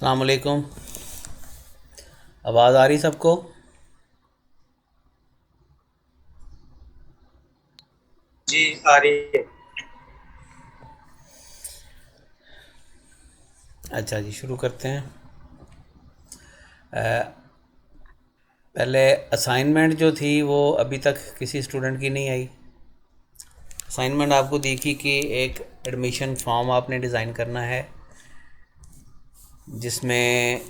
अस्सलाम वालेकुम। आवाज़ आ रही सबको? जी आ रही है। अच्छा जी, शुरू करते हैं। पहले असाइनमेंट जो थी वो अभी तक किसी स्टूडेंट की नहीं आई। असाइनमेंट आपको देखी कि एक एडमिशन फॉर्म आपने डिज़ाइन करना है, जिसमें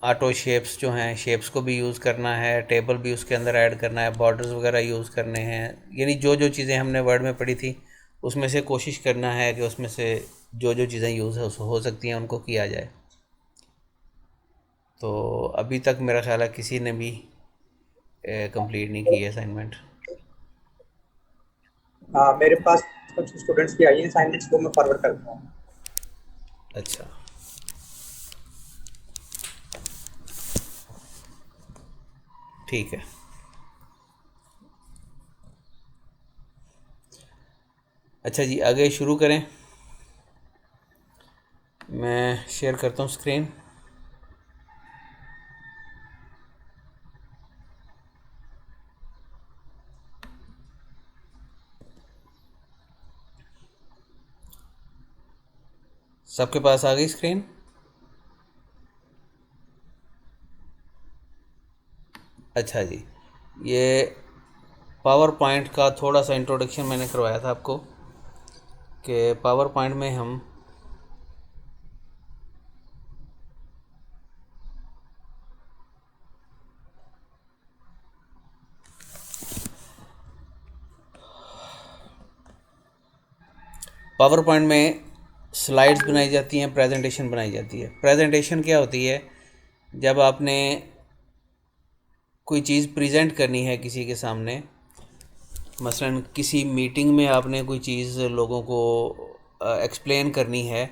ऑटो शेप्स जो हैं, शेप्स को भी यूज़ करना है, टेबल भी उसके अंदर ऐड करना है, बॉर्डर्स वगैरह यूज़ करने हैं। यानी जो जो चीज़ें हमने वर्ड में पढ़ी थी उसमें से कोशिश करना है कि उसमें से जो जो चीज़ें यूज़ हो सकती हैं उनको किया जाए। तो अभी तक मेरा ख्याल है किसी ने भी कंप्लीट नहीं की है असाइनमेंट। हाँ, मेरे पास कुछ स्टूडेंट्स की आई हैं असाइनमेंट्स, वो मैं फॉरवर्ड करता हूँ। अच्छा, ठीक है। अच्छा जी, आगे शुरू करें। मैं शेयर करता हूँ स्क्रीन। सबके पास आ गई स्क्रीन? अच्छा जी, ये पावर पॉइंट का थोड़ा सा इंट्रोडक्शन मैंने करवाया था आपको कि पावर पॉइंट में हम पावर पॉइंट में स्लाइड्स बनाई जाती हैं, प्रेजेंटेशन बनाई जाती है। प्रेजेंटेशन क्या होती है? जब आपने कोई चीज़ प्रेजेंट करनी है किसी के सामने, मसलन किसी मीटिंग में आपने कोई चीज़ लोगों को एक्सप्लेन करनी है,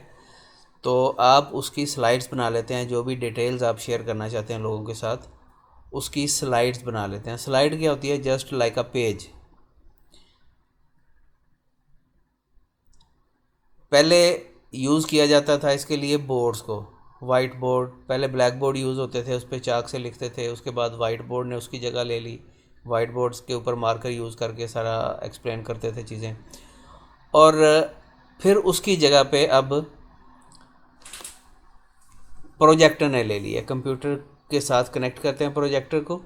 तो आप उसकी स्लाइड्स बना लेते हैं। जो भी डिटेल्स आप शेयर करना चाहते हैं लोगों के साथ, उसकी स्लाइड्स बना लेते हैं। स्लाइड क्या होती है? Just like a page. पहले यूज़ किया जाता था इसके लिए बोर्ड्स को। वाइट बोर्ड, पहले ब्लैक बोर्ड यूज़ होते थे, उस पर चाक से लिखते थे। उसके बाद वाइट बोर्ड ने उसकी जगह ले ली। वाइट बोर्ड्स के ऊपर मार्कर यूज़ करके सारा एक्सप्लेन करते थे चीज़ें। और फिर उसकी जगह पे अब प्रोजेक्टर ने ले लिया। कंप्यूटर के साथ कनेक्ट करते हैं प्रोजेक्टर को,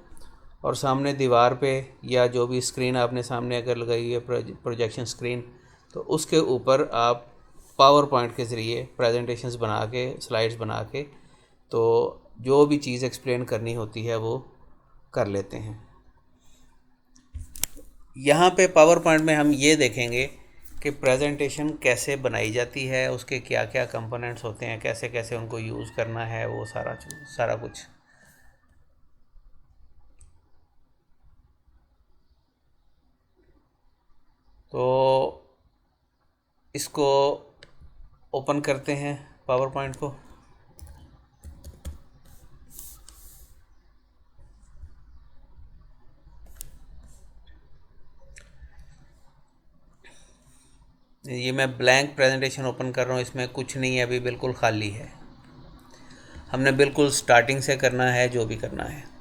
और सामने दीवार पे या जो भी स्क्रीन आपने सामने अगर लगाई है, प्रोजेक्शन स्क्रीन, तो उसके ऊपर आप पावर पॉइंट के ज़रिए प्रेजेंटेशंस बना के, स्लाइड्स बना के, तो जो भी चीज़ एक्सप्लेन करनी होती है वो कर लेते हैं। यहाँ पे पावर पॉइंट में हम ये देखेंगे कि प्रेजेंटेशन कैसे बनाई जाती है, उसके क्या क्या कंपोनेंट्स होते हैं, कैसे कैसे उनको यूज़ करना है, वो सारा सारा कुछ। तो इसको ओपन करते हैं, पावर पॉइंट को। ये मैं ब्लैंक प्रेजेंटेशन ओपन कर रहा हूँ, इसमें कुछ नहीं है, अभी बिल्कुल खाली है। हमने बिल्कुल स्टार्टिंग से करना है जो भी करना है।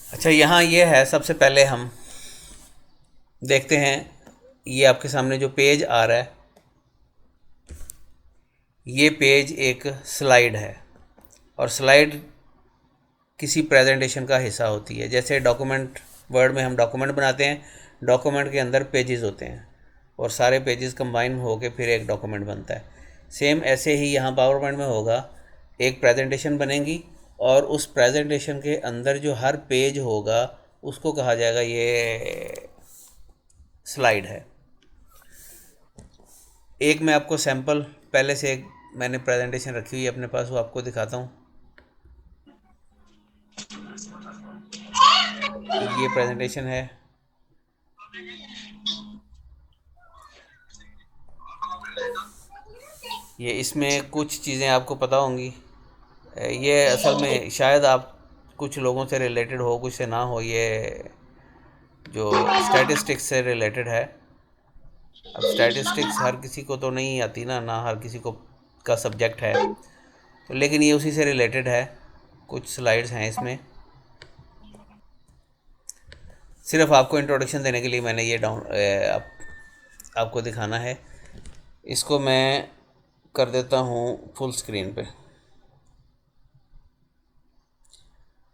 अच्छा, यहाँ ये है, सबसे पहले हम देखते हैं। ये आपके सामने जो पेज आ रहा है, ये पेज एक स्लाइड है। और स्लाइड किसी प्रेजेंटेशन का हिस्सा होती है। जैसे डॉक्यूमेंट, वर्ड में हम डॉक्यूमेंट बनाते हैं, डॉक्यूमेंट के अंदर पेजेस होते हैं, और सारे पेजेस कंबाइन होकर फिर एक डॉक्यूमेंट बनता है। सेम ऐसे ही यहाँ पावर पॉइंट में होगा। एक प्रेजेंटेशन बनेगी, और उस प्रेजेंटेशन के अंदर जो हर पेज होगा उसको कहा जाएगा ये स्लाइड है। एक मैं आपको सैम्पल, पहले से एक मैंने प्रेजेंटेशन रखी हुई है अपने पास, वो आपको दिखाता हूँ। ये प्रेजेंटेशन है। ये इसमें कुछ चीज़ें आपको पता होंगी। ये असल में शायद आप कुछ लोगों से रिलेटेड हो, कुछ से ना हो। ये जो स्टैटिस्टिक्स से रिलेटेड है। अब स्टैटिस्टिक्स हर किसी को तो नहीं आती ना, हर किसी को का सब्जेक्ट है, तो लेकिन ये उसी से रिलेटेड है। कुछ स्लाइड्स हैं इसमें, सिर्फ आपको इंट्रोडक्शन देने के लिए मैंने ये आपको दिखाना है। इसको मैं कर देता हूँ फुल स्क्रीन पे।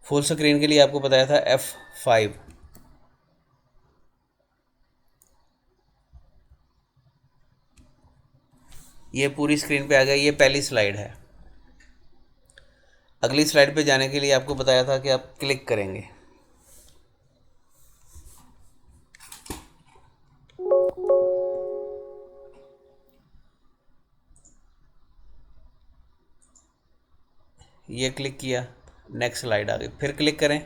फुल स्क्रीन के लिए आपको बताया था F5। ये पूरी स्क्रीन पे आ गया। ये पहली स्लाइड है। अगली स्लाइड पे जाने के लिए आपको बताया था कि आप क्लिक करेंगे। ये क्लिक किया, नेक्स्ट स्लाइड आ गई, फिर क्लिक करें,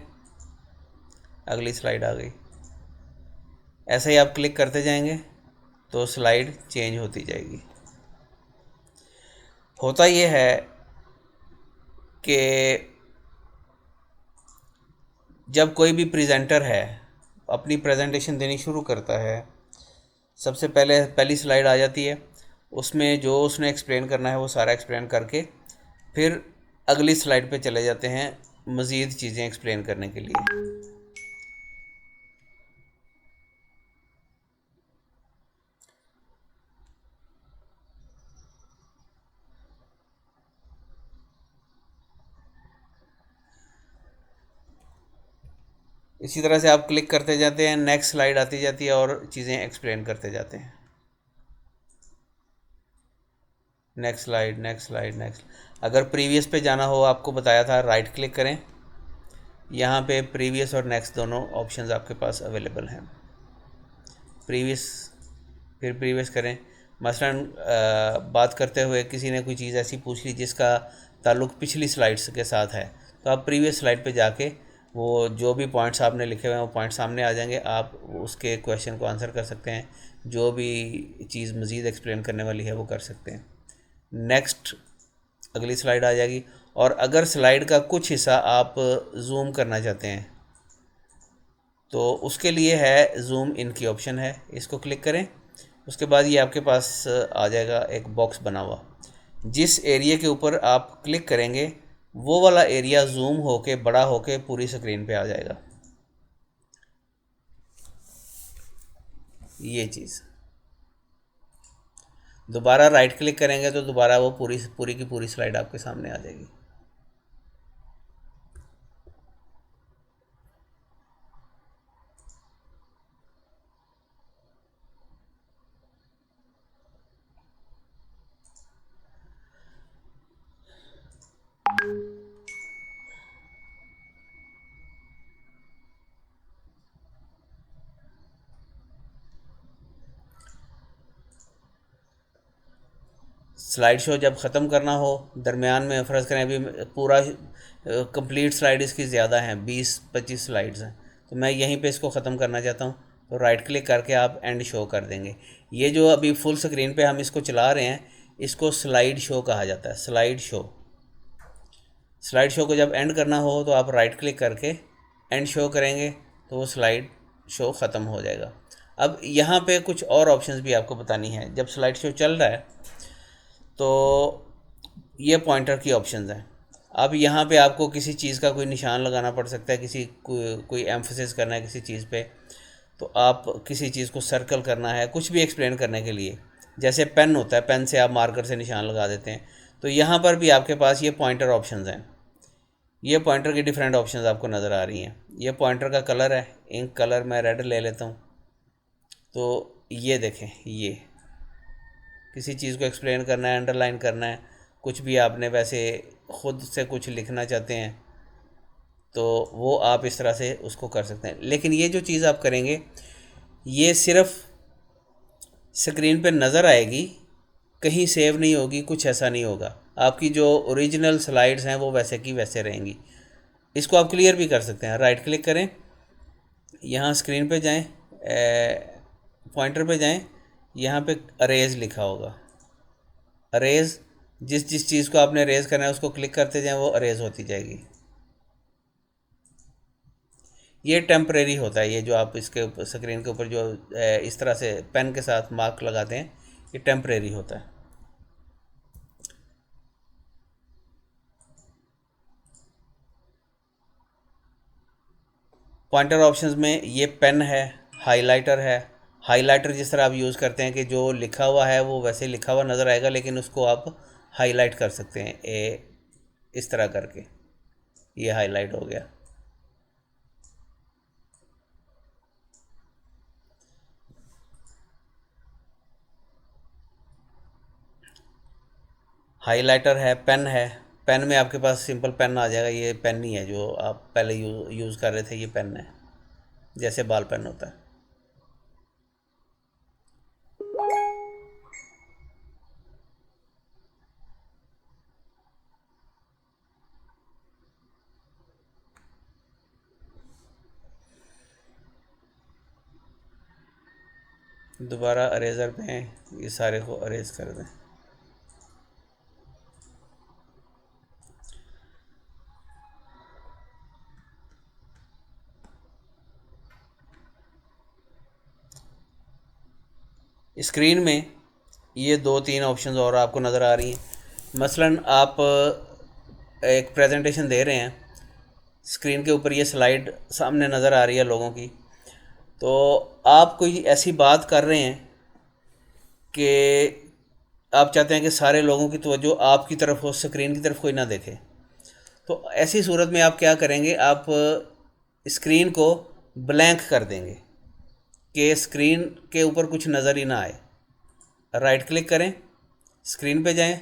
अगली स्लाइड आ गई। ऐसे ही आप क्लिक करते जाएंगे तो स्लाइड चेंज होती जाएगी। होता ये है कि जब कोई भी प्रेजेंटर है अपनी प्रेजेंटेशन देनी शुरू करता है, सबसे पहले पहली स्लाइड आ जाती है। उसमें जो उसने एक्सप्लेन करना है वो सारा एक्सप्लेन करके फिर अगली स्लाइड पे चले जाते हैं मज़ीद चीज़ें एक्सप्लेन करने के लिए। इसी तरह से आप क्लिक करते जाते हैं, नेक्स्ट स्लाइड आती जाती है और चीज़ें एक्सप्लेन करते जाते हैं। Next slide, next slide, next. अगर प्रीवियस पे जाना हो, आपको बताया था राइट क्लिक करें, यहाँ पे प्रीवियस और नेक्स्ट दोनों ऑप्शंस आपके पास अवेलेबल हैं। प्रीवियस, फिर प्रीवियस करें। मसलन बात करते हुए किसी ने कोई चीज़ ऐसी पूछ ली जिसका ताल्लुक़ पिछली स्लाइड्स के साथ है, तो आप प्रीवियस स्लाइड पे जाके वो जो भी पॉइंट्स आपने लिखे हुए हैं वो पॉइंट सामने आ जाएंगे। आप उसके क्वेश्चन को आंसर कर सकते हैं, जो भी चीज़ मज़ीद एक्सप्लेन करने वाली है वो कर सकते हैं। नेक्स्ट, अगली स्लाइड आ जाएगी। और अगर स्लाइड का कुछ हिस्सा आप जूम करना चाहते हैं तो उसके लिए है जूम इन की ऑप्शन है, इसको क्लिक करें। उसके बाद ये आपके पास आ जाएगा एक बॉक्स बना हुआ। जिस एरिया के ऊपर आप क्लिक करेंगे वो वाला एरिया जूम होके बड़ा होके पूरी स्क्रीन पे आ जाएगा। ये चीज़ दोबारा राइट क्लिक करेंगे तो दोबारा वो पूरी पूरी की पूरी स्लाइड आपके सामने आ जाएगी। स्लाइड शो जब ख़त्म करना हो, दरमियान में फ़र्ज़ करें अभी पूरा कंप्लीट स्लाइड इसकी ज़्यादा हैं, 20-25 स्लाइड्स हैं, तो मैं यहीं पे इसको ख़त्म करना चाहता हूँ, तो राइट क्लिक करके आप एंड शो कर देंगे। ये जो अभी फुल स्क्रीन पे हम इसको चला रहे हैं, इसको स्लाइड शो कहा जाता है। स्लाइड शो, स्लाइड शो को जब एंड करना हो तो आप राइट क्लिक करके एंड शो करेंगे तो वो स्लाइड शो ख़त्म हो जाएगा। अब यहाँ पे कुछ और ऑप्शंस भी आपको बतानी है। जब स्लाइड शो चल रहा है तो ये पॉइंटर की ऑप्शंस हैं। अब यहाँ पे आपको किसी चीज़ का कोई निशान लगाना पड़ सकता है, किसी कोई एम्फसिस करना है किसी चीज़ पे, तो आप किसी चीज़ को सर्कल करना है कुछ भी एक्सप्लेन करने के लिए, जैसे पेन होता है, पेन से आप मार्कर से निशान लगा देते हैं, तो यहाँ पर भी आपके पास ये पॉइंटर ऑप्शंस हैं। ये पॉइंटर की डिफरेंट ऑप्शंस आपको नज़र आ रही हैं। ये पॉइंटर का कलर है, इंक कलर मैं रेड ले लेता हूँ। तो ये देखें, ये किसी चीज़ को एक्सप्लेन करना है, अंडरलाइन करना है, कुछ भी आपने वैसे ख़ुद से कुछ लिखना चाहते हैं तो वो आप इस तरह से उसको कर सकते हैं। लेकिन ये जो चीज़ आप करेंगे ये सिर्फ स्क्रीन पे नज़र आएगी, कहीं सेव नहीं होगी, कुछ ऐसा नहीं होगा। आपकी जो ओरिजिनल स्लाइड्स हैं वो वैसे की वैसे रहेंगी। इसको आप क्लियर भी कर सकते हैं। राइट क्लिक करें, यहाँ स्क्रीन पे जाएं, पॉइंटर पे जाएं, यहाँ पे अरेज लिखा होगा, अरेज, जिस जिस चीज़ को आपने अरेज करना है उसको क्लिक करते जाएं, वो अरेज होती जाएगी। ये टेम्परेरी होता है, ये जो आप इसके ऊपर स्क्रीन के ऊपर जो इस तरह से पेन के साथ मार्क लगाते हैं, ये टेम्परेरी होता है। पॉइंटर ऑप्शंस में ये पेन है, हाइलाइटर है। हाइलाइटर जिस तरह आप यूज़ करते हैं कि जो लिखा हुआ है वो वैसे लिखा हुआ नज़र आएगा, लेकिन उसको आप हाईलाइट कर सकते हैं इस तरह करके, ये हाईलाइट हो गया। हाइलाइटर है, पेन है। पेन में आपके पास सिंपल पेन आ जाएगा, ये पेन नहीं है जो आप पहले यूज़ कर रहे थे, ये पेन है जैसे बॉल पेन होता है। दोबारा अरेज़र पे ये सारे को अरेज कर दें। स्क्रीन में ये 2-3 ऑप्शंस और आपको नज़र आ रही हैं। मसलन आप एक प्रेजेंटेशन दे रहे हैं, स्क्रीन के ऊपर ये स्लाइड सामने नज़र आ रही है लोगों की, तो आप कोई ऐसी बात कर रहे हैं कि आप चाहते हैं कि सारे लोगों की तवज्जो आपकी तरफ हो, स्क्रीन की तरफ कोई ना देखे। तो ऐसी सूरत में आप क्या करेंगे, आप स्क्रीन को ब्लैंक कर देंगे कि स्क्रीन के ऊपर कुछ नज़र ही ना आए। राइट क्लिक करें, स्क्रीन पे जाएं,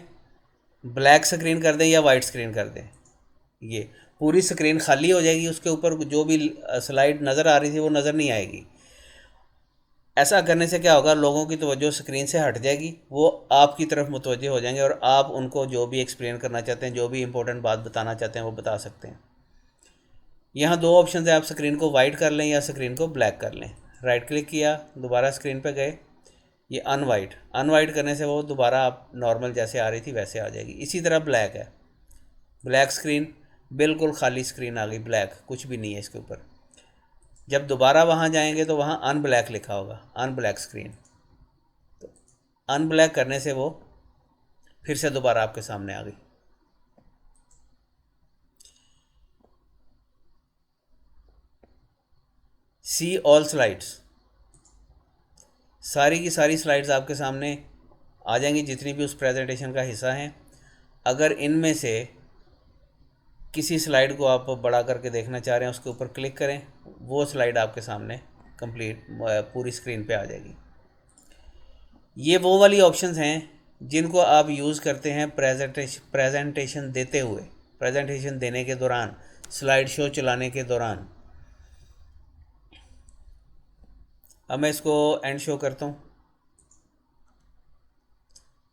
ब्लैक स्क्रीन कर दें या वाइट स्क्रीन कर दें, ये पूरी स्क्रीन खाली हो जाएगी, उसके ऊपर जो भी स्लाइड नज़र आ रही थी वो नज़र नहीं आएगी। ऐसा करने से क्या होगा, लोगों की तवज्जो स्क्रीन से हट जाएगी, वो आपकी तरफ मुतवज्जे हो जाएंगे और आप उनको जो भी एक्सप्लेन करना चाहते हैं, जो भी इंपॉर्टेंट बात बताना चाहते हैं वो बता सकते हैं। यहाँ 2 ऑप्शन है, आप स्क्रीन को वाइट कर लें या स्क्रीन को ब्लैक कर लें। राइट क्लिक किया, दोबारा स्क्रीन पे गए, ये अनवाइट, अनवाइट करने से वो दोबारा आप नॉर्मल जैसे आ रही थी वैसे आ जाएगी। इसी तरह ब्लैक है, ब्लैक स्क्रीन, बिल्कुल खाली स्क्रीन आ गई, ब्लैक, कुछ भी नहीं है इसके ऊपर। जब दोबारा वहाँ जाएंगे तो वहाँ अनब्लैक लिखा होगा, अनब्लैक स्क्रीन। तो अनब्लैक करने से वो फिर से दोबारा आपके सामने आ गई। सी ऑल स्लाइड्स, सारी की सारी स्लाइड्स आपके सामने आ जाएंगी जितनी भी उस प्रेजेंटेशन का हिस्सा हैं। अगर इनमें से किसी स्लाइड को आप बड़ा करके देखना चाह रहे हैं, उसके ऊपर क्लिक करें, वो स्लाइड आपके सामने कंप्लीट पूरी स्क्रीन पे आ जाएगी। ये वो वाली ऑप्शंस हैं जिनको आप यूज़ करते हैं प्रेजेंटेशन देते हुए, प्रेजेंटेशन देने के दौरान, स्लाइड शो चलाने के दौरान। अब मैं इसको एंड शो करता हूँ,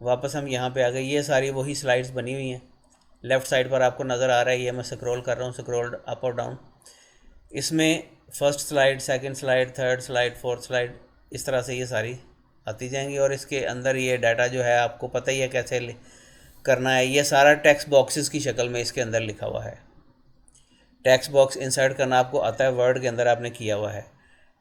वापस हम यहाँ पे आ गए। ये सारी वही स्लाइड्स बनी हुई हैं, लेफ़्ट साइड पर आपको नज़र आ रहा है, ये मैं स्क्रॉल कर रहा हूँ, स्क्रॉल अप और डाउन। इसमें first slide, second slide, third slide, fourth slide, इस तरह से ये सारी आती जाएंगी। और इसके अंदर ये डाटा जो है आपको पता ही है कैसे करना है। ये सारा टेक्स्ट बॉक्सेस की शक्ल में इसके अंदर लिखा हुआ है। टेक्स्ट बॉक्स इंसर्ट करना आपको आता है, वर्ड के अंदर आपने किया हुआ है।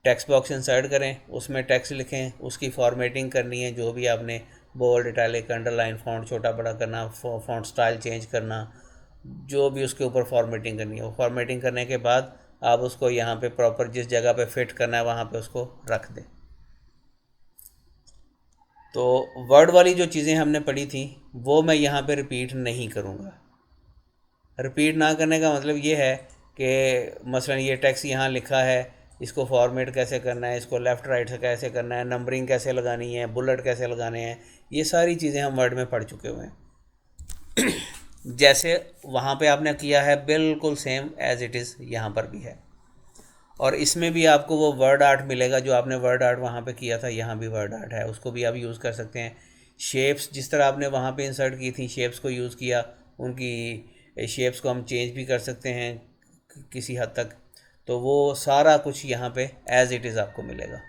टेक्स्ट बॉक्स इंसर्ट करें, उसमें टेक्स्ट लिखें, उसकी फॉर्मेटिंग करनी है, जो भी आपने बोल्ड, इटैलिक, अंडरलाइन, फ़ॉन्ट छोटा बड़ा करना, फ़ॉन्ट स्टाइल चेंज करना, जो भी उसके ऊपर फॉर्मेटिंग करनी है, वो फॉर्मेटिंग करने के बाद आप उसको यहाँ पे प्रॉपर जिस जगह पे फिट करना है वहाँ पे उसको रख दें। तो वर्ड वाली जो चीज़ें हमने पढ़ी थी वो मैं यहाँ पे रिपीट नहीं करूँगा। रिपीट ना करने का मतलब ये है कि मसलन ये टेक्स्ट यहाँ लिखा है, इसको फॉर्मेट कैसे करना है, इसको लेफ़्ट राइट से कैसे करना है, नंबरिंग कैसे लगानी है, बुलेट कैसे लगाने हैं, ये सारी चीज़ें हम वर्ड में पढ़ चुके हुए हैं। जैसे वहाँ पे आपने किया है बिल्कुल सेम एज़ इट इज़ यहाँ पर भी है। और इसमें भी आपको वो वर्ड आर्ट मिलेगा जो आपने वर्ड आर्ट वहाँ पे किया था, यहाँ भी वर्ड आर्ट है, उसको भी आप यूज़ कर सकते हैं। शेप्स जिस तरह आपने वहाँ पे इंसर्ट की थी, शेप्स को यूज़ किया, उनकी शेप्स को हम चेंज भी कर सकते हैं किसी हद तक। तो वो सारा कुछ यहाँ पे एज़ इट इज़ आपको मिलेगा।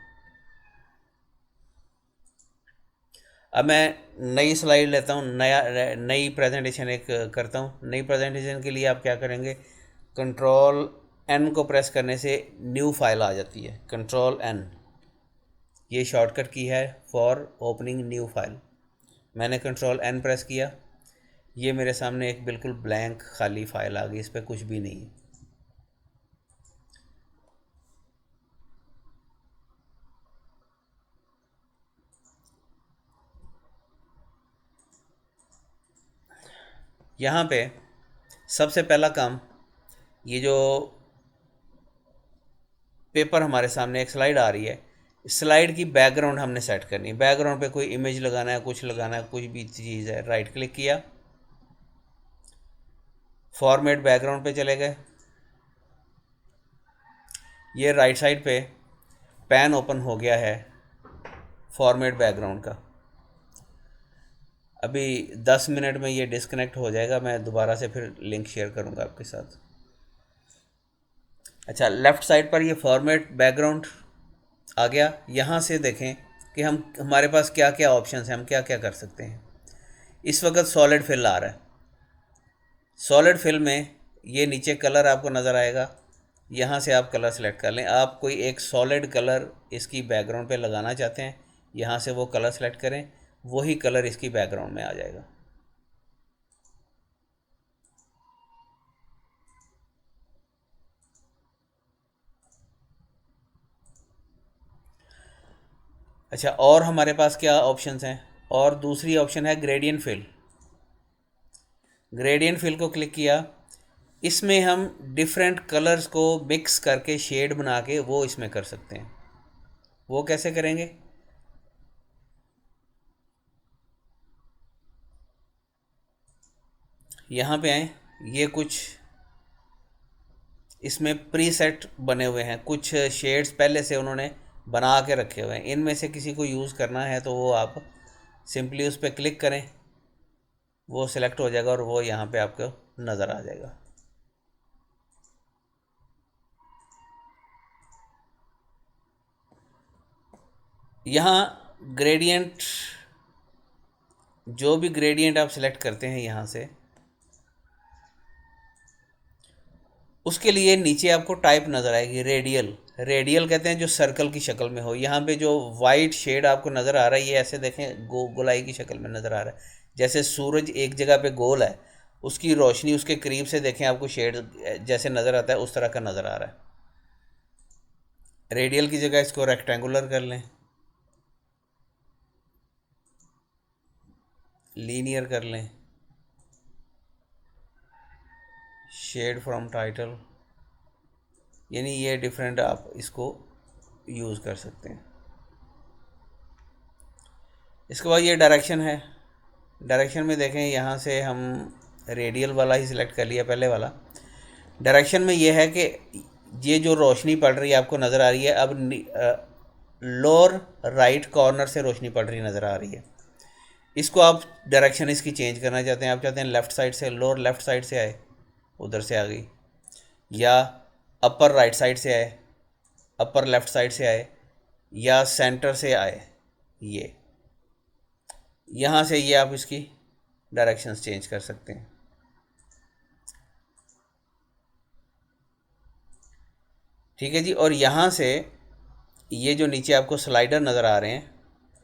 अब मैं नई स्लाइड लेता हूँ, नई प्रेजेंटेशन एक करता हूँ। नई प्रेजेंटेशन के लिए आप क्या करेंगे, कंट्रोल एन को प्रेस करने से न्यू फाइल आ जाती है। कंट्रोल एन ये शॉर्टकट की है फॉर ओपनिंग न्यू फाइल। मैंने कंट्रोल एन प्रेस किया, ये मेरे सामने एक बिल्कुल ब्लैंक खाली फाइल आ गई, इस पर कुछ भी नहीं है। यहाँ पे सबसे पहला काम, ये जो पेपर हमारे सामने एक स्लाइड आ रही है, स्लाइड की बैकग्राउंड हमने सेट करनी है। बैकग्राउंड पे कोई इमेज लगाना है, कुछ लगाना है, कुछ भी चीज़ है, राइट क्लिक किया, फॉर्मेट बैकग्राउंड पे चले गए। ये राइट साइड पे पैन ओपन हो गया है फॉर्मेट बैकग्राउंड का। अभी 10 मिनट में ये डिस्कनेक्ट हो जाएगा, मैं दोबारा से फिर लिंक शेयर करूँगा आपके साथ। अच्छा, लेफ़्ट साइड पर ये फॉर्मेट बैकग्राउंड आ गया। यहाँ से देखें कि हमारे पास क्या क्या ऑप्शंस हैं, हम क्या क्या कर सकते हैं। इस वक्त सॉलिड फिल आ रहा है। सॉलिड फिल में ये नीचे कलर आपको नज़र आएगा, यहाँ से आप कलर सेलेक्ट कर लें। आप कोई एक सॉलिड कलर इसकी बैकग्राउंड पे लगाना चाहते हैं, यहाँ से वो कलर सेलेक्ट करें, वही कलर इसकी बैकग्राउंड में आ जाएगा। अच्छा, और हमारे पास क्या ऑप्शंस हैं, और दूसरी ऑप्शन है ग्रेडियंट फिल। ग्रेडियंट फिल को क्लिक किया, इसमें हम डिफरेंट कलर्स को मिक्स करके शेड बना के वो इसमें कर सकते हैं। वो कैसे करेंगे, यहाँ पे आए, ये कुछ इसमें प्रीसेट बने हुए हैं, कुछ शेड्स पहले से उन्होंने बना के रखे हुए हैं। इनमें से किसी को यूज़ करना है तो वो आप सिंपली उस पर क्लिक करें, वो सिलेक्ट हो जाएगा और वो यहाँ पे आपको नज़र आ जाएगा। यहाँ ग्रेडियंट, जो भी ग्रेडियंट आप सिलेक्ट करते हैं यहाँ से, उसके लिए नीचे आपको टाइप नज़र आएगी रेडियल। रेडियल कहते हैं जो सर्कल की शक्ल में हो। यहाँ पे जो वाइट शेड आपको नज़र आ रहा है, ये ऐसे देखें गोलाई की शक्ल में नज़र आ रहा है। जैसे सूरज एक जगह पे गोल है, उसकी रोशनी उसके करीब से देखें आपको शेड जैसे नज़र आता है, उस तरह का नज़र आ रहा है। रेडियल की जगह इसको रेक्टेंगुलर कर लें, लीनियर कर लें, शेड फ्रॉम टाइटल, यानी ये डिफरेंट आप इसको यूज़ कर सकते हैं। इसके बाद ये डायरेक्शन है। डायरेक्शन में देखें, यहाँ से हम रेडियल वाला ही सिलेक्ट कर लिया, पहले वाला। डायरेक्शन में ये है कि ये जो रोशनी पड़ रही है आपको नज़र आ रही है, अब लोअर राइट कॉर्नर से रोशनी पड़ रही नज़र आ रही है। इसको आप डायरेक्शन इसकी चेंज करना चाहते हैं, आप चाहते हैं लेफ़्ट साइड से, लोअर लेफ़्ट साइड से आए, उधर से आ गई, या अपर राइट साइड से आए, अपर लेफ़्ट साइड से आए, या सेंटर से आए। ये यहाँ से ये आप इसकी डायरेक्शंस चेंज कर सकते हैं। ठीक है जी। और यहाँ से ये जो नीचे आपको स्लाइडर नज़र आ रहे हैं,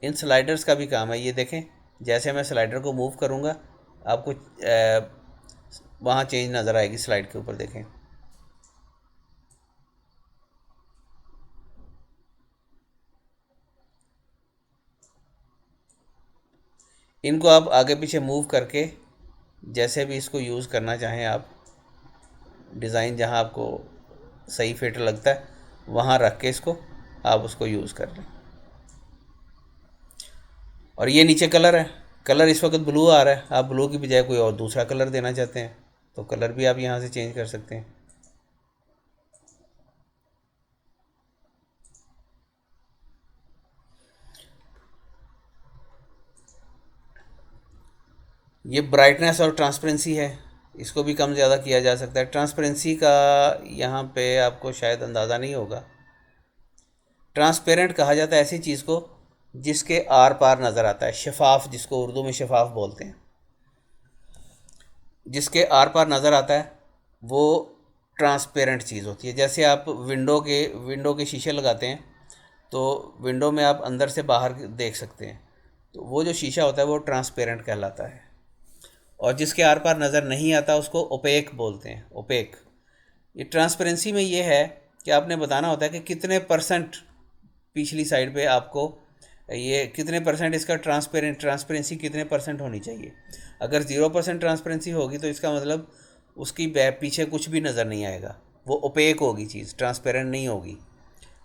इन स्लाइडर्स का भी काम है। ये देखें, जैसे मैं स्लाइडर को मूव करूँगा आपको वहाँ चेंज नज़र आएगी स्लाइड के ऊपर, देखें। इनको आप आगे पीछे मूव करके जैसे भी इसको यूज़ करना चाहें आप, डिज़ाइन जहाँ आपको सही फिट लगता है वहाँ रख के इसको आप उसको यूज़ कर लें। और ये नीचे कलर है, कलर इस वक्त ब्लू आ रहा है, आप ब्लू की बजाय कोई और दूसरा कलर देना चाहते हैं तो कलर भी आप यहाँ से चेंज कर सकते हैं। ये ब्राइटनेस और ट्रांसपेरेंसी है, इसको भी कम ज़्यादा किया जा सकता है। ट्रांसपेरेंसी का यहाँ पे आपको शायद अंदाज़ा नहीं होगा। ट्रांसपेरेंट कहा जाता है ऐसी चीज़ को जिसके आर पार नज़र आता है, शफाफ, जिसको उर्दू में शफाफ बोलते हैं, जिसके आर पार नज़र आता है, वो ट्रांसपेरेंट चीज़ होती है। जैसे आप विंडो के शीशे लगाते हैं तो विंडो में आप अंदर से बाहर देख सकते हैं, तो वो जो शीशा होता है वो ट्रांसपेरेंट कहलाता है। और जिसके आर पार नज़र नहीं आता उसको ओपेक बोलते हैं, ओपेक। ये ट्रांसपेरेंसी में ये है कि आपने बताना होता है कि कितने परसेंट पिछली साइड पे आपको, ये कितने परसेंट इसका ट्रांसपेरेंसी कितने परसेंट होनी चाहिए। अगर 0% ट्रांसपेरेंसी होगी तो इसका मतलब उसकी पीछे कुछ भी नज़र नहीं आएगा, वो ओपेक होगी चीज़, ट्रांसपेरेंट नहीं होगी।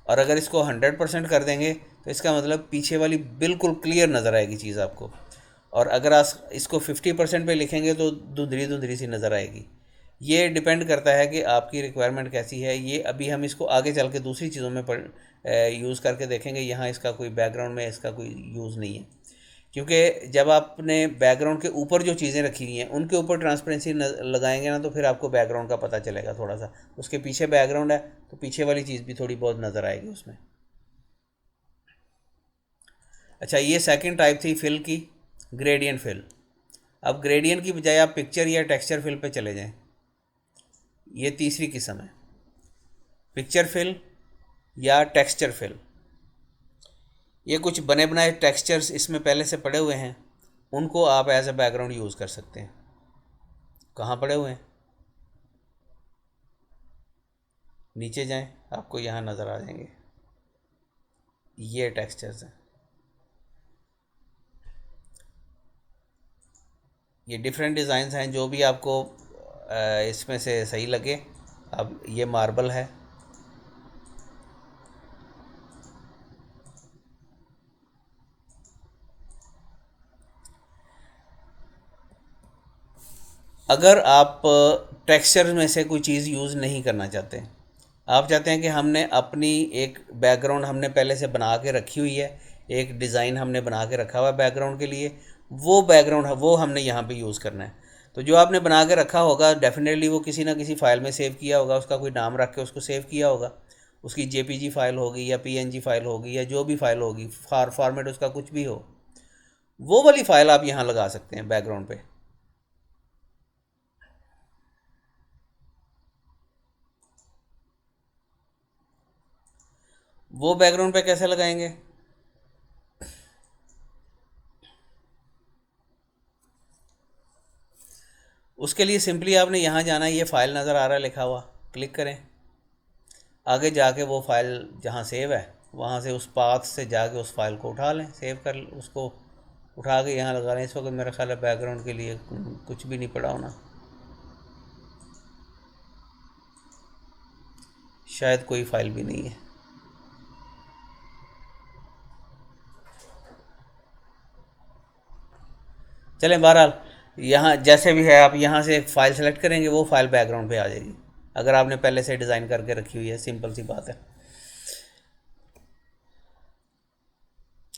और अगर इसको 100% कर देंगे तो इसका मतलब पीछे वाली बिल्कुल क्लियर नज़र आएगी चीज़ आपको। और अगर आप इसको 50% पे लिखेंगे तो धुंधली धुंधली सी नज़र आएगी। ये डिपेंड करता है कि आपकी रिक्वायरमेंट कैसी है। ये अभी हम इसको आगे चल के दूसरी चीज़ों में यूज़ करके देखेंगे। यहाँ इसका कोई बैकग्राउंड में इसका कोई यूज़ नहीं है, क्योंकि जब आपने बैकग्राउंड के ऊपर जो चीज़ें रखी हुई हैं उनके ऊपर ट्रांसपेरेंसी लगाएंगे ना, तो फिर आपको बैकग्राउंड का पता चलेगा थोड़ा सा। उसके पीछे बैकग्राउंड है तो पीछे वाली चीज़ भी थोड़ी बहुत नज़र आएगी उसमें। अच्छा, ये सेकंड टाइप थी फिल की, ग्रेडियंट फिल। अब ग्रेडियंट की बजाय आप पिक्चर या टेक्सचर फिल पे चले जाएं। ये तीसरी किस्म है, पिक्चर फिल या टेक्सचर फिल। ये कुछ बने बनाए टेक्सचर्स इसमें पहले से पड़े हुए हैं, उनको आप एज ए बैकग्राउंड यूज़ कर सकते हैं। कहाँ पड़े हुए हैं? नीचे जाएं, आपको यहाँ नज़र आ जाएंगे, ये टेक्सचर्स हैं। ये डिफरेंट डिज़ाइंस हैं, जो भी आपको इसमें से सही लगे। अब ये मार्बल है, अगर आप टेक्सचर में से कोई चीज़ यूज़ नहीं करना चाहते, आप चाहते हैं कि हमने अपनी एक बैकग्राउंड हमने पहले से बना के रखी हुई है, एक डिज़ाइन हमने बना के रखा हुआ है बैकग्राउंड के लिए, वो बैकग्राउंड है वो हमने यहाँ पे यूज़ करना है। तो जो आपने बना के रखा होगा डेफिनेटली वो किसी ना किसी फ़ाइल में सेव किया होगा, उसका कोई नाम रख के उसको सेव किया होगा। उसकी जेपीजी फ़ाइल होगी या पीएनजी फ़ाइल होगी या जो भी फ़ाइल होगी, फॉर्मेट उसका कुछ भी हो, वो वाली फ़ाइल आप यहाँ लगा सकते हैं बैकग्राउंड पे। वो बैकग्राउंड पे कैसे लगाएंगे? उसके लिए सिंपली आपने यहाँ जाना है, ये फ़ाइल नज़र आ रहा है लिखा हुआ, क्लिक करें। आगे जाके वो फ़ाइल जहाँ सेव है वहाँ से उस पाथ से जाके उस फाइल को उठा लें, सेव कर, उसको उठा के यहाँ लगा लें। इस वक्त मेरा ख्याल है बैकग्राउंड के लिए कुछ भी नहीं पड़ा होना, शायद कोई फ़ाइल भी नहीं है। चलें, बहरहाल यहाँ जैसे भी है आप यहाँ से एक फ़ाइल सेलेक्ट करेंगे, वो फ़ाइल बैकग्राउंड पे आ जाएगी, अगर आपने पहले से डिज़ाइन करके रखी हुई है। सिंपल सी बात है।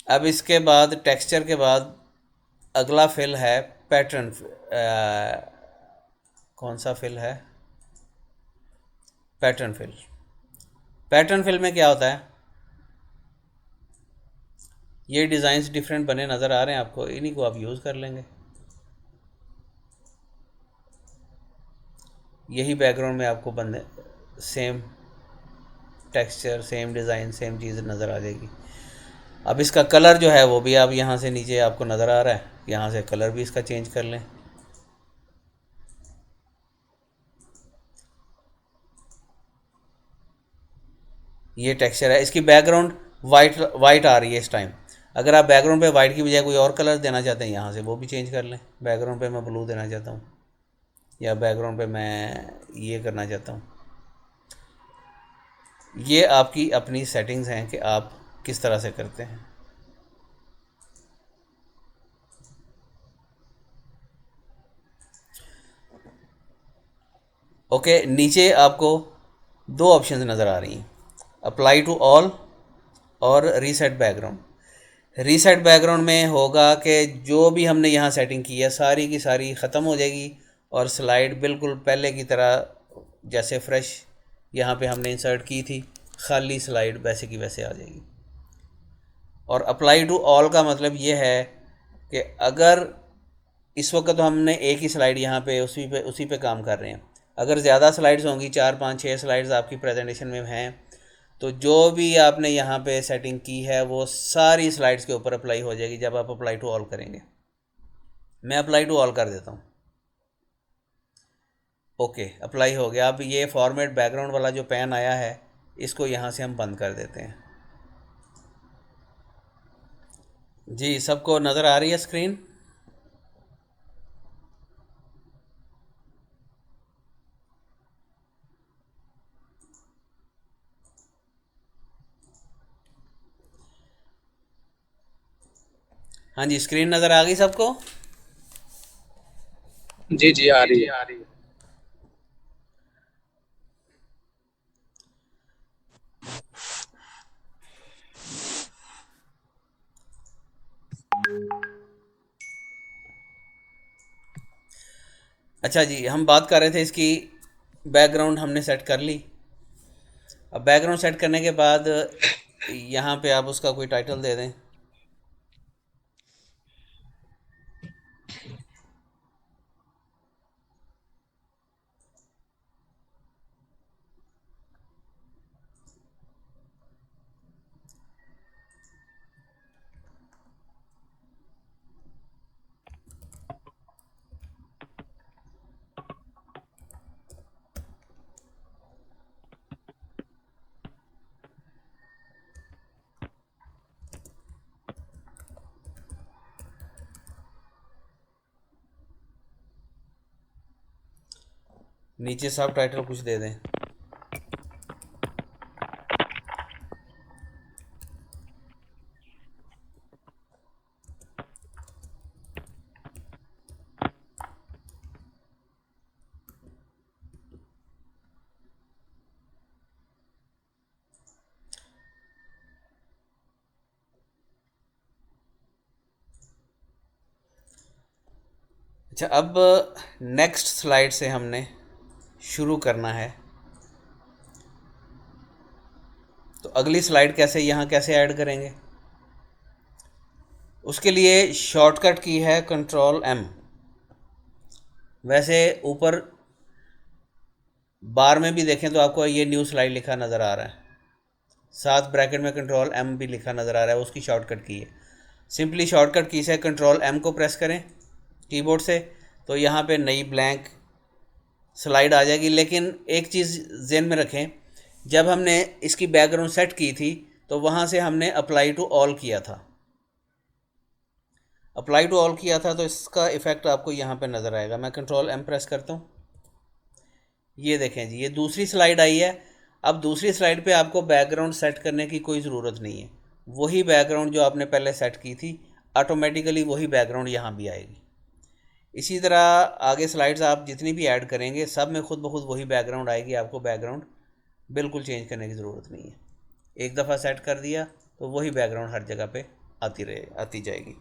अब इसके बाद टेक्सचर के बाद अगला फिल है पैटर्न। कौन सा फिल है? Pattern fill. पैटर्न फिल में क्या होता है? ये डिज़ाइंस डिफरेंट बने नज़र आ रहे हैं आपको, इन्हीं को आप यूज़ कर लेंगे। यही बैकग्राउंड में आपको बंदे same texture, same design, same चीज़ नज़र आ जाएगी। अब इसका कलर जो है वो भी आप यहाँ से नीचे आपको नज़र आ रहा है, यहाँ से कलर भी इसका चेंज कर लें। ये टेक्सचर है, इसकी बैकग्राउंड वाइट आ रही है इस टाइम। अगर आप बैकग्राउंड पे वाइट की बजाय कोई और कलर देना चाहते हैं, यहाँ से वो भी चेंज कर लें। बैकग्राउंड पे मैं ब्लू देना चाहता हूँ, या बैकग्राउंड पे मैं ये करना चाहता हूँ। ये आपकी अपनी सेटिंग्स हैं कि आप किस तरह से करते हैं। ओके, नीचे आपको दो ऑप्शन नज़र आ रही हैं, अप्लाई टू ऑल और रीसेट बैकग्राउंड। रीसेट बैकग्राउंड में होगा कि जो भी हमने यहाँ सेटिंग की है सारी की सारी ख़त्म हो जाएगी और स्लाइड बिल्कुल पहले की तरह जैसे फ्रेश यहाँ पे हमने इंसर्ट की थी, खाली स्लाइड वैसे की वैसे आ जाएगी। और अप्लाई टू ऑल का मतलब ये है कि अगर इस वक्त तो हमने एक ही स्लाइड यहाँ पे उसी पे काम कर रहे हैं, अगर ज़्यादा स्लाइड्स होंगी, 4 5 6 स्लाइड्स आपकी प्रेजेंटेशन में हैं, तो जो भी आपने यहाँ पे सेटिंग की है वो सारी स्लाइड्स के ऊपर अप्लाई हो जाएगी जब आप अप्लाई टू ऑल करेंगे। मैं अप्लाई टू ऑल कर देता हूँ। ओके, अप्लाई हो गया। अब ये फॉर्मेट बैकग्राउंड वाला जो पैन आया है इसको यहाँ से हम बंद कर देते हैं। जी, सबको नज़र आ रही है स्क्रीन? हाँ जी, स्क्रीन नज़र आ गई सबको? जी जी आ रही है। अच्छा जी, हम बात कर रहे थे इसकी बैकग्राउंड हमने सेट कर ली। अब बैकग्राउंड सेट करने के बाद यहाँ पे आप उसका कोई टाइटल दे दें। नीचे सब टाइटल कुछ दे दें। अच्छा, अब नेक्स्ट स्लाइड से हमने शुरू करना है। तो अगली स्लाइड यहाँ कैसे ऐड करेंगे? उसके लिए शॉर्टकट की है कंट्रोल M। वैसे ऊपर बार में भी देखें तो आपको ये न्यू स्लाइड लिखा नज़र आ रहा है, साथ ब्रैकेट में कंट्रोल M भी लिखा नज़र आ रहा है, उसकी शॉर्टकट की है। सिंपली शॉर्टकट की से कंट्रोल M को प्रेस करें कीबोर्ड से, तो यहाँ पे नई ब्लैंक स्लाइड आ जाएगी। लेकिन एक चीज़ ज़हन में रखें, जब हमने इसकी बैकग्राउंड सेट की थी तो वहाँ से हमने अप्लाई टू ऑल किया था। अप्लाई टू ऑल किया था तो इसका इफ़ेक्ट आपको यहाँ पे नज़र आएगा। मैं कंट्रोल M प्रेस करता हूँ, ये देखें जी, ये दूसरी स्लाइड आई है। अब दूसरी स्लाइड पे आपको बैकग्राउंड सेट करने की कोई ज़रूरत नहीं है। वही बैकग्राउंड जो आपने पहले सेट की थी, ऑटोमेटिकली वही बैकग्राउंड यहाँ भी आएगी। इसी तरह आगे स्लाइड्स आप जितनी भी ऐड करेंगे सब में खुद ब खुद वही बैकग्राउंड आएगी। आपको बैकग्राउंड बिल्कुल चेंज करने की ज़रूरत नहीं है। एक दफ़ा सेट कर दिया तो वही बैकग्राउंड हर जगह पे आती जाएगी।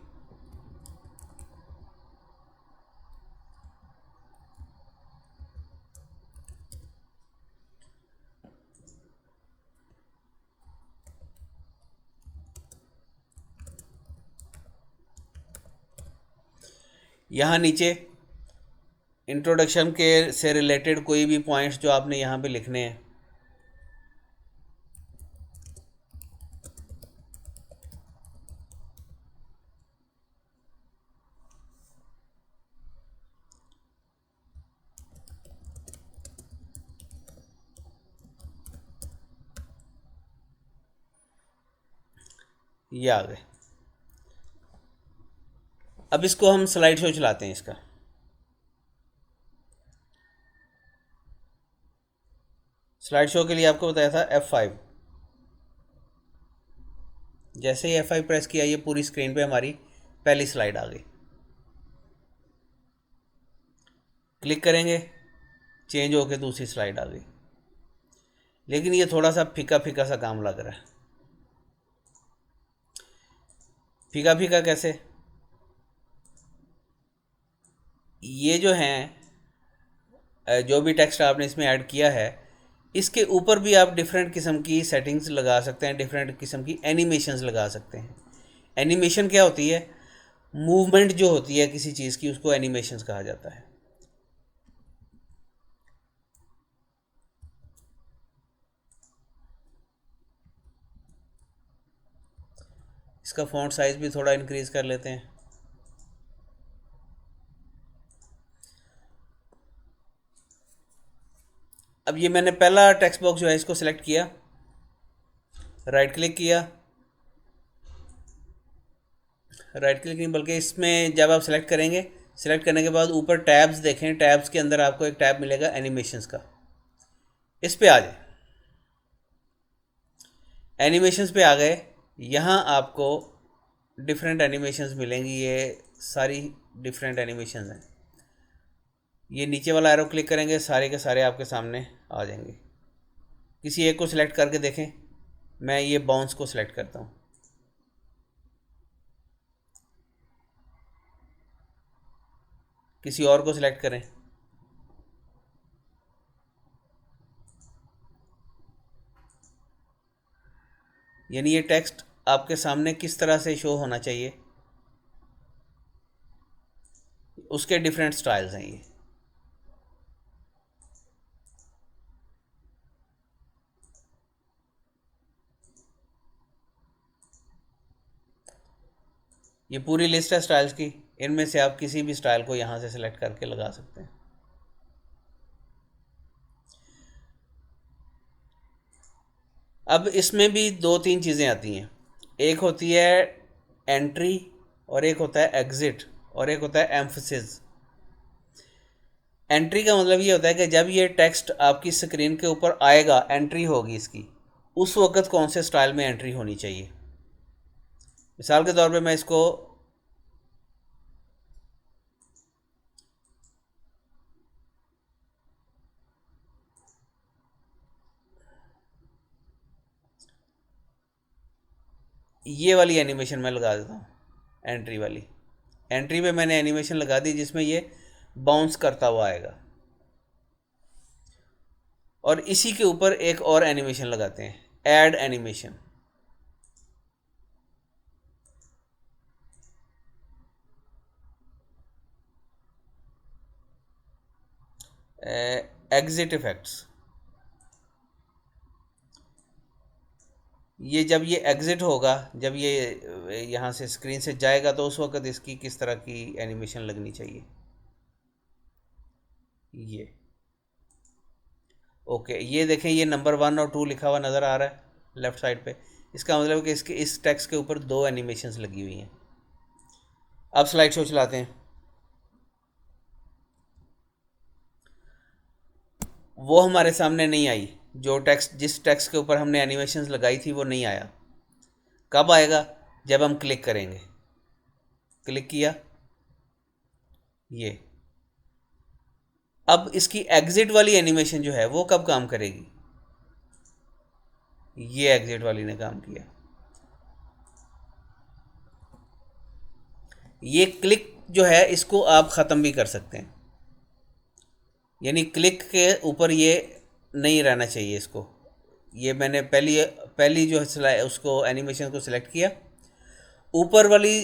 यहाँ नीचे इंट्रोडक्शन के से रिलेटेड कोई भी पॉइंट्स जो आपने यहाँ पे लिखने हैं, ये आ गए। अब इसको हम स्लाइड शो चलाते हैं। इसका स्लाइड शो के लिए आपको बताया था F5। जैसे ही F5 प्रेस किया, ये पूरी स्क्रीन पे हमारी पहली स्लाइड आ गई। क्लिक करेंगे, चेंज होकर दूसरी स्लाइड आ गई। लेकिन ये थोड़ा सा फीका फीका सा काम लग रहा है। फीका फीका कैसे? ये जो हैं, जो भी टेक्स्ट आपने इसमें ऐड किया है, इसके ऊपर भी आप डिफरेंट किस्म की सेटिंग्स लगा सकते हैं, डिफरेंट किस्म की एनिमेशंस लगा सकते हैं। एनिमेशन क्या होती है? मूवमेंट जो होती है किसी चीज़ की, उसको एनिमेशंस कहा जाता है। इसका फ़ॉन्ट साइज़ भी थोड़ा इंक्रीज़ कर लेते हैं। अब ये मैंने पहला टेक्स्ट बॉक्स जो है इसको सिलेक्ट किया, राइट क्लिक किया, राइट क्लिक नहीं बल्कि इसमें जब आप सेलेक्ट करेंगे, सेलेक्ट करने के बाद ऊपर टैब्स देखें, टैब्स के अंदर आपको एक टैब मिलेगा एनिमेशंस का, इस पे आ जाए। एनिमेशंस पे आ गए, यहाँ आपको डिफरेंट एनिमेशंस मिलेंगी, ये सारी डिफरेंट एनिमेशंस हैं। ये नीचे वाला एरो क्लिक करेंगे, सारे के सारे आपके सामने आ जाएंगे। किसी एक को सिलेक्ट करके देखें, मैं ये बाउंस को सिलेक्ट करता हूँ। किसी और को सिलेक्ट करें, यानी ये टेक्स्ट आपके सामने किस तरह से शो होना चाहिए, उसके डिफरेंट स्टाइल्स हैं ये पूरी लिस्ट है स्टाइल्स की। इनमें से आप किसी भी स्टाइल को यहाँ से सिलेक्ट करके लगा सकते हैं। अब इसमें भी दो तीन चीज़ें आती हैं, एक होती है एंट्री और एक होता है एग्ज़िट और एक होता है एम्फसिस। एंट्री का मतलब ये होता है कि जब ये टेक्स्ट आपकी स्क्रीन के ऊपर आएगा, एंट्री होगी इसकी, उस वक्त कौन से स्टाइल में एंट्री होनी चाहिए। मिसाल के तौर पे मैं इसको ये वाली एनिमेशन में लगा देता हूँ, एंट्री वाली। एंट्री पे मैंने एनिमेशन लगा दी जिसमें ये बाउंस करता हुआ आएगा, और इसी के ऊपर एक और एनिमेशन लगाते हैं, ऐड एनिमेशन। Exit effects. ये जब ये एग्ज़िट होगा, जब ये यहाँ से स्क्रीन से जाएगा, तो उस वक्त इसकी किस तरह की एनिमेशन लगनी चाहिए। ये ओके, ये देखें, ये नंबर 1 और 2 लिखा हुआ नज़र आ रहा है लेफ़्ट साइड पे। इसका मतलब कि इसके इस टेक्स्ट के ऊपर दो एनिमेशंस लगी हुई हैं। अब स्लाइड शो चलाते हैं। वो हमारे सामने नहीं आई, जो टेक्स्ट, जिस टेक्स्ट के ऊपर हमने एनिमेशंस लगाई थी वो नहीं आया। कब आएगा? जब हम क्लिक करेंगे। क्लिक किया, ये अब इसकी एग्ज़िट वाली एनिमेशन जो है वो कब काम करेगी? ये एग्ज़िट वाली ने काम किया। ये क्लिक जो है इसको आप ख़त्म भी कर सकते हैं, यानी क्लिक के ऊपर ये नहीं रहना चाहिए इसको। ये मैंने पहली पहली जो है उसको एनिमेशन को सिलेक्ट किया, ऊपर वाली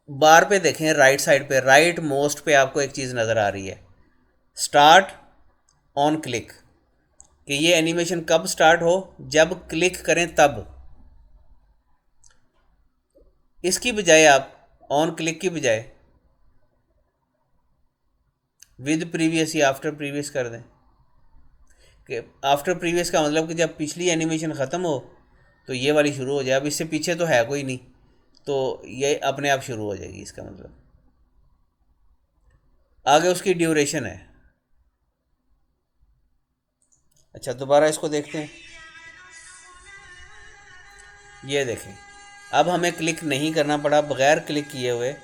बार पे देखें, राइट साइड पे, राइट मोस्ट पे आपको एक चीज़ नज़र आ रही है, स्टार्ट ऑन क्लिक, कि ये एनिमेशन कब स्टार्ट हो? जब क्लिक करें तब। इसकी बजाय आप ऑन क्लिक की बजाय विद प्रीवियस या आफ्टर प्रीवियस कर दें, कि आफ्टर प्रीवियस का मतलब कि जब पिछली एनिमेशन ख़त्म हो तो ये वाली शुरू हो जाए। अब इससे पीछे तो है कोई नहीं, तो ये अपने आप शुरू हो जाएगी, इसका मतलब। आगे उसकी ड्यूरेशन है। अच्छा, दोबारा इसको देखते हैं। ये देखें, अब हमें क्लिक नहीं करना पड़ा, बगैर क्लिक किए हुए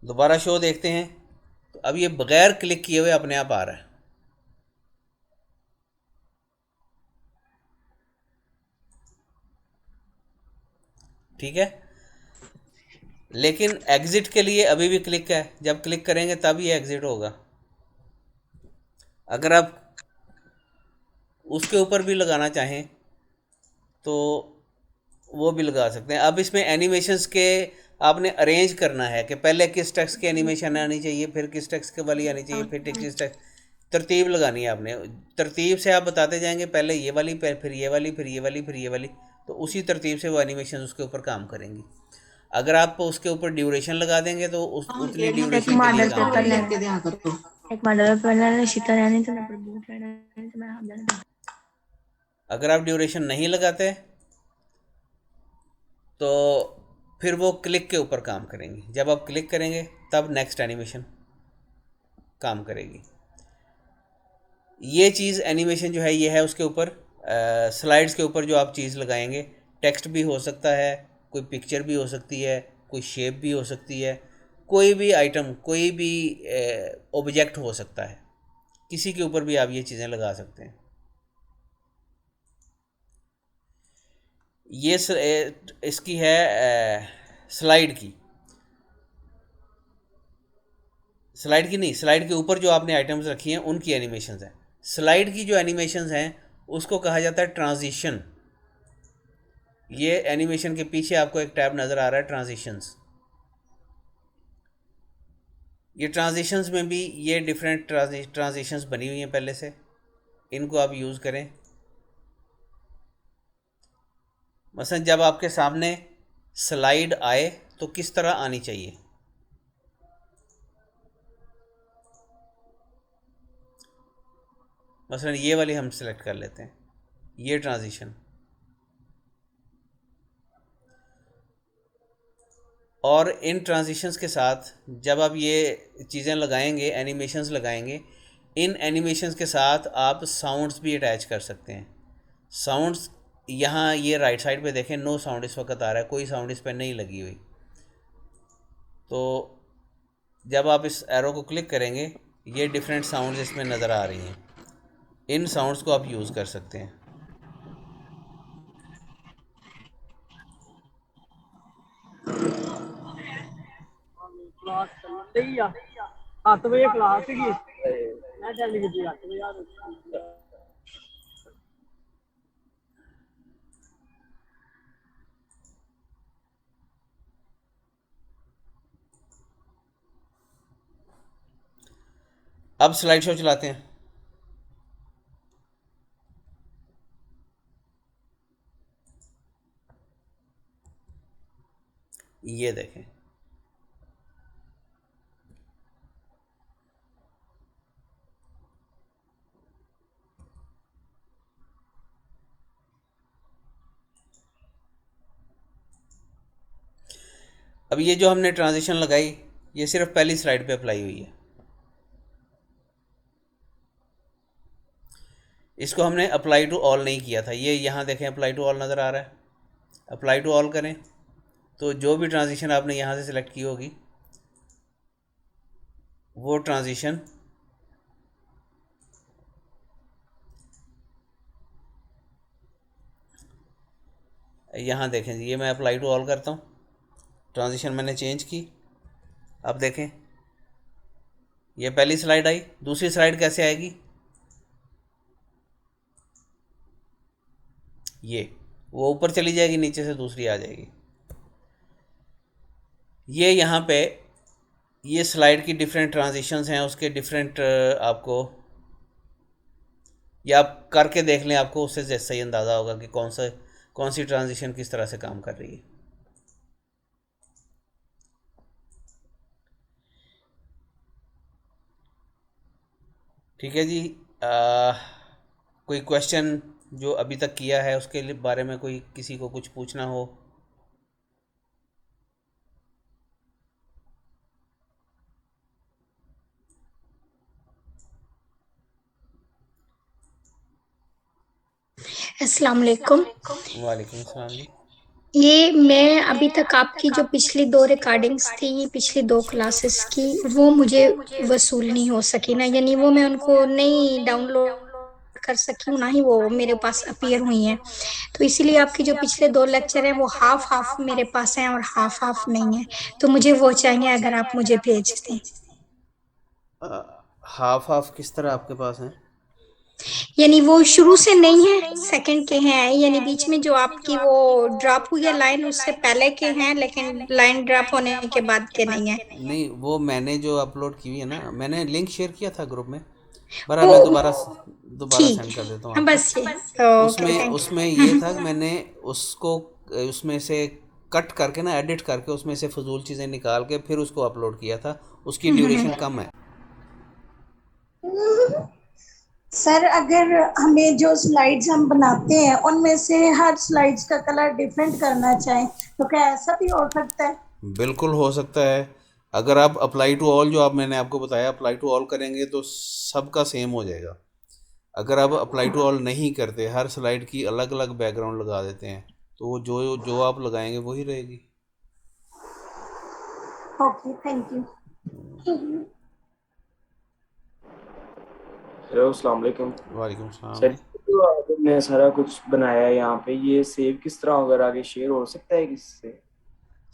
दोबारा शो देखते हैं, तो अब ये बगैर क्लिक किए हुए अपने आप आ रहा है। ठीक है। लेकिन एग्ज़िट के लिए अभी भी क्लिक है, जब क्लिक करेंगे तब ये एग्ज़िट होगा। अगर आप उसके ऊपर भी लगाना चाहें तो वो भी लगा सकते हैं। अब इसमें एनिमेशंस के आपने अरेंज करना है कि पहले किस टेक्स्ट की एनिमेशन आनी चाहिए, फिर किस टेक्स्ट के वाली आनी चाहिए, फिर किस टेक्स्ट, तरतीब लगानी है आपने। तरतीब से आप बताते जाएंगे, पहले ये वाली, फिर ये वाली, फिर ये वाली, फिर ये वाली, तो उसी तरतीब से वो एनिमेशन उसके ऊपर काम करेंगी। अगर आप उसके ऊपर ड्यूरेशन लगा देंगे तो उतनी ड्यूरेशन के लिए काम करेगी। एक मॉडल पैनल शीता यानी तो नंबर बूट यानी तो मैं हम जाने। अगर आप ड्यूरेशन नहीं लगाते तो फिर वो क्लिक के ऊपर काम करेंगी। जब आप क्लिक करेंगे तब नेक्स्ट एनिमेशन काम करेगी। ये चीज़ एनिमेशन जो है ये है उसके ऊपर, स्लाइड्स के ऊपर जो आप चीज़ लगाएंगे, टेक्स्ट भी हो सकता है, कोई पिक्चर भी हो सकती है, कोई शेप भी हो सकती है, कोई भी आइटम, कोई भी ऑब्जेक्ट हो सकता है, किसी के ऊपर भी आप ये चीज़ें लगा सकते हैं। ये इसकी है स्लाइड की, स्लाइड की नहीं, स्लाइड के ऊपर जो आपने आइटम्स रखी हैं उनकी एनिमेशंस हैं। स्लाइड की जो एनिमेशंस हैं उसको कहा जाता है ट्रांजिशन। ये एनिमेशन के पीछे आपको एक टैब नज़र आ रहा है, ट्रांजिशंस। ये ट्रांजिशंस में भी ये डिफरेंट ट्रांजिशंस बनी हुई हैं पहले से, इनको आप यूज़ करें। मसलन जब आपके सामने स्लाइड आए तो किस तरह आनी चाहिए, मसलन ये वाली हम सिलेक्ट कर लेते हैं, ये ट्रांजिशन। और इन ट्रांजिशंस के साथ जब आप ये चीज़ें लगाएंगे, एनिमेशंस लगाएंगे, इन एनिमेशंस के साथ आप साउंड्स भी अटैच कर सकते हैं। साउंड्स यहाँ ये राइट साइड पे देखें, नो साउंड इस वक्त आ रहा है, कोई साउंड इस पर नहीं लगी हुई। तो जब आप इस एरो को क्लिक करेंगे ये डिफरेंट साउंड्स इसमें नज़र आ रही हैं, इन साउंड्स को आप यूज़ कर सकते हैं। क्लास चल रही है 7 बजे क्लास की मैं चल गई 8 बजे यार। अब स्लाइड शो चलाते हैं। ये देखें, अब ये जो हमने ट्रांजिशन लगाई ये सिर्फ पहली स्लाइड पे अप्लाई हुई है। इसको हमने अप्लाई टू ऑल नहीं किया था। ये यहाँ देखें अप्लाई टू ऑल नज़र आ रहा है, अप्लाई टू ऑल करें तो जो भी ट्रांजिशन आपने यहाँ से सिलेक्ट की होगी वो ट्रांजिशन यहाँ देखें जी, ये मैं अप्लाई टू ऑल करता हूँ, ट्रांजिशन मैंने चेंज की। अब देखें ये पहली स्लाइड आई, दूसरी स्लाइड कैसे आएगी, ये वो ऊपर चली जाएगी, नीचे से दूसरी आ जाएगी। ये यहाँ पे ये स्लाइड की डिफरेंट ट्रांजिशंस हैं, उसके डिफरेंट आपको, या आप करके देख लें, आपको उससे सही अंदाज़ा होगा कि कौन सी ट्रांजिशन किस तरह से काम कर रही है। ठीक है जी, कोई क्वेश्चन जो अभी तक किया है उसके बारे में कोई किसी को कुछ पूछना हो? अस्सलाम वालेकुम। वालेकुम सलाम जी। ये मैं अभी तक आपकी जो पिछली 2 रिकॉर्डिंग्स थी, पिछली 2 क्लासेस की, वो मुझे वसूल नहीं हो सकी ना, यानी वो मैं उनको नहीं डाउनलोड कर सकी हूँ, ना ही वो मेरे पास अपीयर हुई हैं। तो इसीलिए आपके जो पिछले 2 लेक्चर हैं वो हाफ हाफ मेरे पास हैं और हाफ हाफ नहीं है, तो मुझे वो चाहिए अगर आप मुझे भेज दें। हाफ हाफ किस तरह आपके पास हैं? यानी वो शुरू से नहीं है, सेकंड के हैं, यानी बीच में जो आपकी वो ड्रॉप हुई है लाइन उससे पहले के हैं, लेकिन लाइन ड्रॉप होने के बाद के नहीं है। नहीं, वो मैंने जो अपलोड की हुई है ना, मैंने लिंक शेयर किया था ग्रुप में। बहरहाल वो मैं दोबारा दोबारा ठीक सेंड कर देता हूँ है, आपको। बस ये। ओके, उसमें थैंक उसमें यू। ये था कि मैंने उसको उसमें से कट करके ना, एडिट करके उसमें से फजूल चीज़ें निकाल के फिर उसको अपलोड किया था। उसकी ड्यूरेशन कम है। सर अगर हमें जो स्लाइड्स हम बनाते हैं उनमें से हर स्लाइड्स का कलर डिफरेंट करना चाहें तो क्या ऐसा भी हो सकता है? बिल्कुल हो सकता है। अगर आप अप्लाई टू ऑल, जो आप मैंने आपको बताया, अप्लाई टू ऑल करेंगे तो सबका सेम हो जाएगा। अगर आप अप्लाई टू ऑल नहीं करते, हर स्लाइड की अलग अलग बैकग्राउंड लगा देते हैं, तो वो जो जो आप लगाएंगे वही रहेगी। Okay, thank you. हेलो, अस्सलाम वालेकुम वालेकुम सर। सलाम। जो आपने सारा कुछ बनाया है यहाँ पे, ये सेव किस तरह अगर आगे शेयर हो सकता है किससे?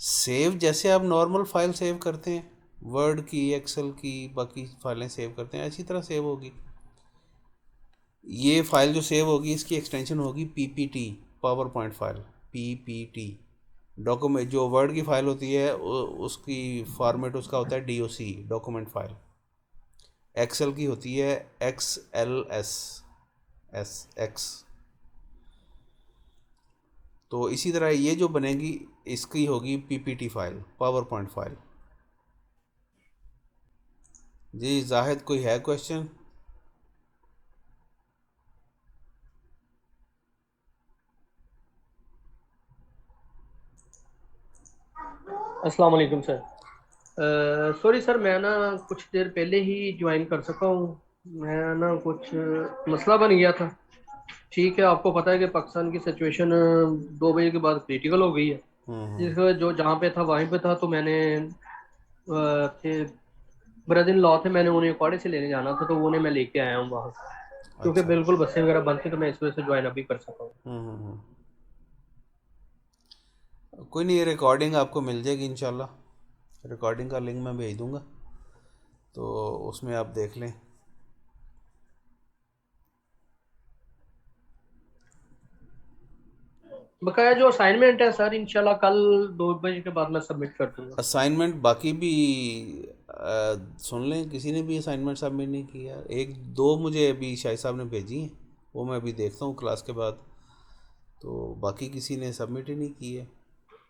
सेव जैसे आप नॉर्मल फाइल सेव करते हैं, वर्ड की, एक्सेल की, बाकी फाइलें सेव करते हैं, इसी तरह सेव होगी। ये फाइल जो सेव होगी इसकी एक्सटेंशन होगी PPT, power point file, PPT. Document जो वर्ड की फाइल होती है उसकी फॉर्मेट उसका होता है डीओसी, डॉक्यूमेंट फाइल। एक्सेल की होती है एक्सएलएस, एस एक्स। तो इसी तरह ये जो बनेगी इसकी होगी PPT file, PowerPoint file. जी जाहिद, कोई है क्वेश्चन? अस्सलाम वालेकुम सर। सॉरी सर, मैं ना कुछ देर पहले ही ज्वाइन कर सका हूँ। मैं ना कुछ मसला बन गया था। ठीक है, आपको पता है कि पाकिस्तान की सिचुएशन 2 बजे के बाद क्रिटिकल हो गई है। जिस वजह जो जहाँ पे था वहीं पे था, तो मैंने थे ब्रदर इन लॉ थे, मैंने उन्हें कॉलेज से लेने जाना था, तो उन्हें मैं लेके आया हूँ वहाँ से। क्योंकि अच्छा। बिल्कुल बसें वगैरह बंद थी, तो मैं इस वजह से ज्वाइन अभी कर सका हूँ। कोई नहीं, ये रिकॉर्डिंग आपको मिल जाएगी इंशाल्लाह। रिकॉर्डिंग का लिंक मैं भेज दूंगा, तो उसमें आप देख लें। बकाया जो असाइनमेंट है सर, इंशाल्लाह कल 2 बजे के बाद मैं सबमिट कर दूंगा। असाइनमेंट बाकी भी सुन लें, किसी ने भी असाइनमेंट सबमिट नहीं किया। एक दो मुझे अभी शाहिद साहब ने भेजी हैं, वो मैं अभी देखता हूँ क्लास के बाद। तो बाकी किसी ने सबमिट ही नहीं की है।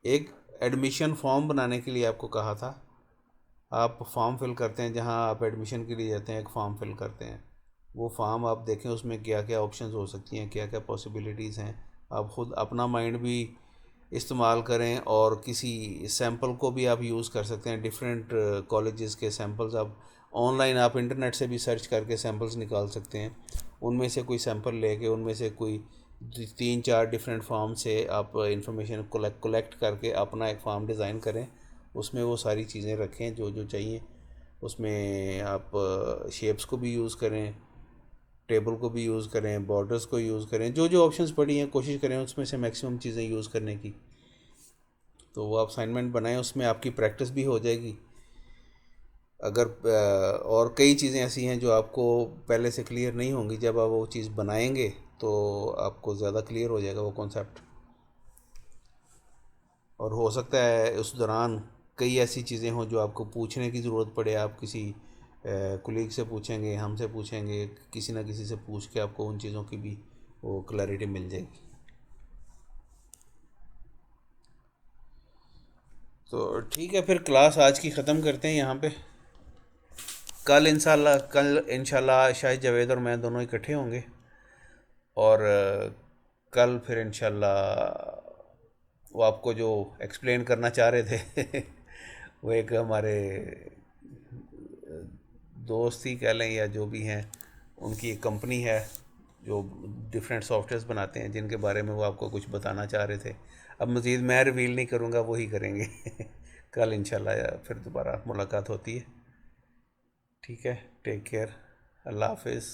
एक एडमिशन फॉर्म बनाने के लिए आपको कहा था, आप फॉर्म फिल करते हैं, जहाँ आप एडमिशन के लिए जाते हैं एक फॉर्म फिल करते हैं। वो फॉर्म आप देखें, उसमें क्या क्या ऑप्शंस हो सकती हैं, क्या क्या पॉसिबिलिटीज़ हैं। आप ख़ुद अपना माइंड भी इस्तेमाल करें, और किसी सैम्पल को भी आप यूज़ कर सकते हैं। डिफरेंट कॉलेजेस के सैम्पल्स आप ऑनलाइन, आप इंटरनेट से भी सर्च करके सैम्पल्स निकाल सकते हैं। उनमें से कोई सैम्पल लेके, उनमें से कोई 3-4 डिफरेंट फॉर्म से आप इंफॉर्मेशन कलेक्ट करके अपना एक फॉर्म डिज़ाइन करें। उसमें वो सारी चीज़ें रखें जो जो चाहिए। उसमें आप शेप्स को भी यूज़ करें, टेबल को भी यूज़ करें, बॉर्डर्स को यूज़ करें, जो जो ऑप्शंस पड़ी हैं कोशिश करें उसमें से मैक्सिमम चीज़ें यूज़ करने की। तो वो आप असाइनमेंट बनाएं, उसमें आपकी प्रैक्टिस भी हो जाएगी। अगर और कई चीज़ें ऐसी हैं जो आपको पहले से क्लियर नहीं होंगी, जब आप वो चीज़ बनाएंगे तो आपको ज़्यादा क्लियर हो जाएगा वो कॉन्सेप्ट। और हो सकता है उस दौरान कई ऐसी चीज़ें हों जो आपको पूछने की ज़रूरत पड़े। आप किसी कुलीग से पूछेंगे, हमसे पूछेंगे, किसी ना किसी से पूछ के आपको उन चीज़ों की भी वो क्लैरिटी मिल जाएगी। तो ठीक है, फिर क्लास आज की ख़त्म करते हैं यहाँ पे। कल इंशाल्लाह शायद जावेद और मैं दोनों इकट्ठे होंगे, और कल फिर इंशाल्लाह वो आपको जो एक्सप्लेन करना चाह रहे थे वो एक हमारे दोस्त ही कह लें या जो भी हैं, उनकी एक कंपनी है जो डिफरेंट सॉफ्टवेयर्स बनाते हैं, जिनके बारे में वो आपको कुछ बताना चाह रहे थे। अब मज़ीद मैं रिवील नहीं करूँगा, वही करेंगे कल इंशाल्लाह फिर दोबारा मुलाकात होती है। ठीक है, टेक केयर, अल्लाह हाफिज़।